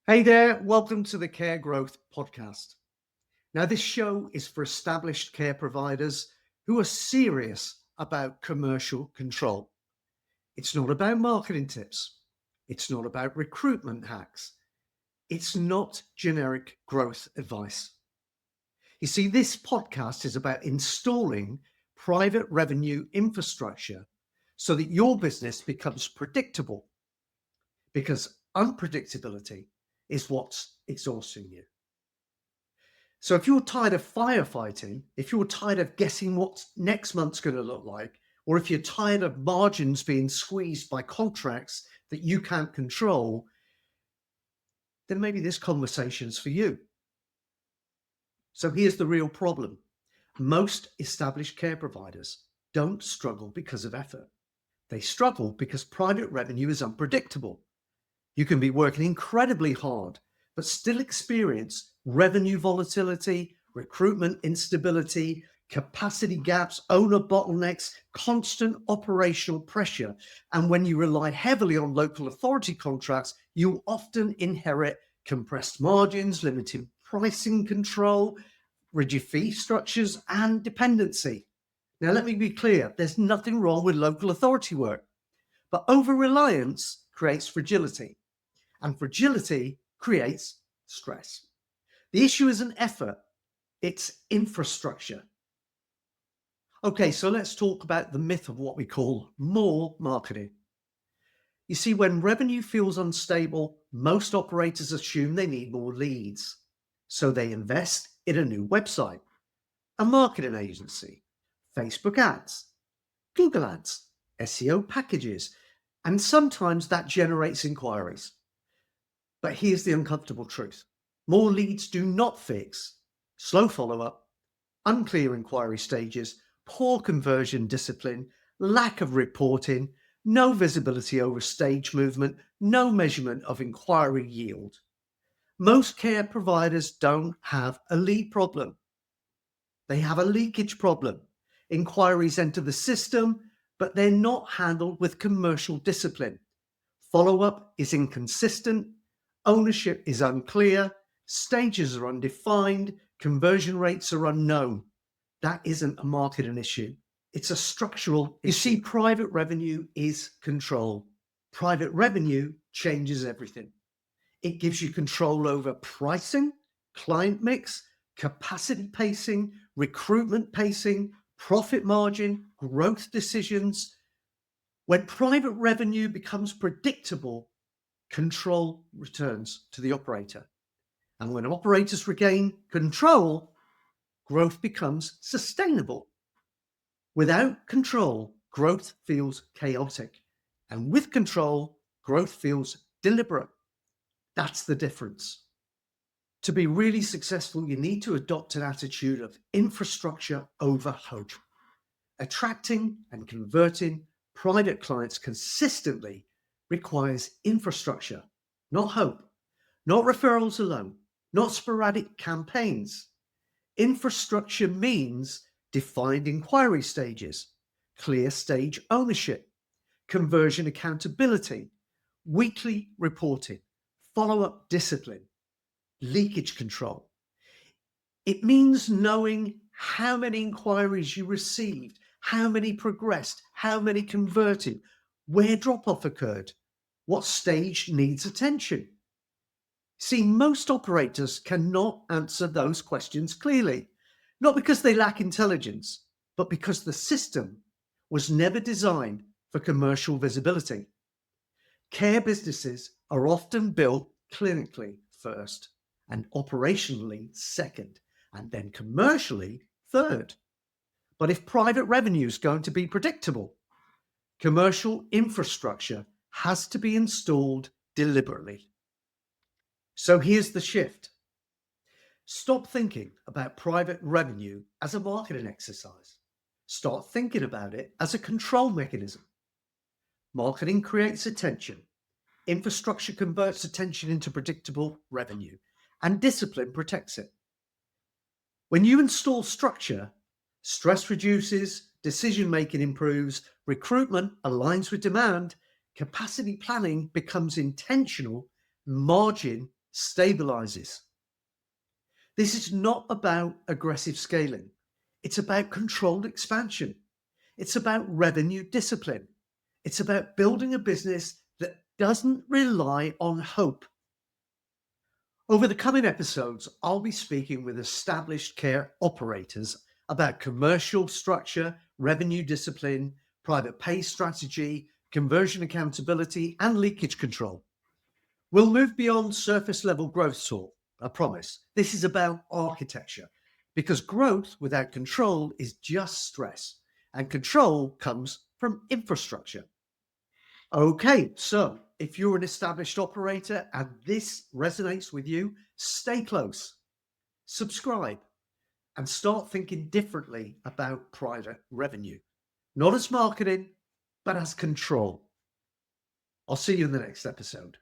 Hey there, welcome to the Care Growth Podcast. Now, this show is for established care providers who are serious about commercial control. It's not about marketing tips, it's not about recruitment hacks, it's not generic growth advice. You see, this podcast is about installing private revenue infrastructure so that your business becomes predictable because unpredictability is what's exhausting you. So if you're tired of firefighting, if you're tired of guessing what next month's going to look like, or if you're tired of margins being squeezed by contracts that you can't control, then maybe this conversation's for you. So here's the real problem. Most established care providers don't struggle because of effort. They struggle because private revenue is unpredictable. You can be working incredibly hard, but still experience revenue volatility, recruitment instability, capacity gaps, owner bottlenecks, constant operational pressure. And when you rely heavily on local authority contracts, you often inherit compressed margins, limited pricing control, rigid fee structures, and dependency. Now, let me be clear, there's nothing wrong with local authority work, but over-reliance creates fragility. And fragility creates stress. The issue isn't effort, it's infrastructure. Okay, so let's talk about the myth of what we call more marketing. You see, when revenue feels unstable, most operators assume they need more leads. So they invest in a new website, a marketing agency, Facebook ads, Google ads, SEO packages, and sometimes that generates inquiries. But here's the uncomfortable truth. More leads do not fix slow follow-up, unclear inquiry stages, poor conversion discipline, lack of reporting, no visibility over stage movement, no measurement of inquiry yield. Most care providers don't have a lead problem. They have a leakage problem. Inquiries enter the system, but they're not handled with commercial discipline. Follow-up is inconsistent, ownership is unclear, stages are undefined, conversion rates are unknown. That isn't a marketing issue. It's a structural issue. You see, private revenue is control. Private revenue changes everything. It gives you control over pricing, client mix, capacity pacing, recruitment pacing, profit margin, growth decisions. When private revenue becomes predictable, control returns to the operator. And when operators regain control, growth becomes sustainable. Without control, growth feels chaotic. And with control, growth feels deliberate. That's the difference. To be really successful, you need to adopt an attitude of infrastructure over hope. Attracting and converting private clients consistently requires infrastructure, not hope, not referrals alone, not sporadic campaigns. Infrastructure means defined inquiry stages, clear stage ownership, conversion accountability, weekly reporting, follow-up discipline, leakage control. It means knowing how many inquiries you received, how many progressed, how many converted, where drop-off occurred, what stage needs attention. See, most operators cannot answer those questions clearly, not because they lack intelligence, but because the system was never designed for commercial visibility. Care businesses are often built clinically first, and operationally second, and then commercially third. But if private revenue is going to be predictable, commercial infrastructure has to be installed deliberately. So here's the shift. Stop thinking about private revenue as a marketing exercise. Start thinking about it as a control mechanism. Marketing creates attention. Infrastructure converts attention into predictable revenue, and discipline protects it. When you install structure, stress reduces, decision-making improves, recruitment aligns with demand, capacity planning becomes intentional, margin stabilizes. This is not about aggressive scaling. It's about controlled expansion. It's about revenue discipline. It's about building a business that doesn't rely on hope. Over the coming episodes, I'll be speaking with established care operators about commercial structure, revenue discipline, private pay strategy, conversion accountability, and leakage control. We'll move beyond surface level growth talk, I promise. This is about architecture, because growth without control is just stress, and control comes from infrastructure. Okay, so if you're an established operator and this resonates with you, stay close, subscribe, and start thinking differently about private revenue. Not as marketing, but as control. I'll see you in the next episode.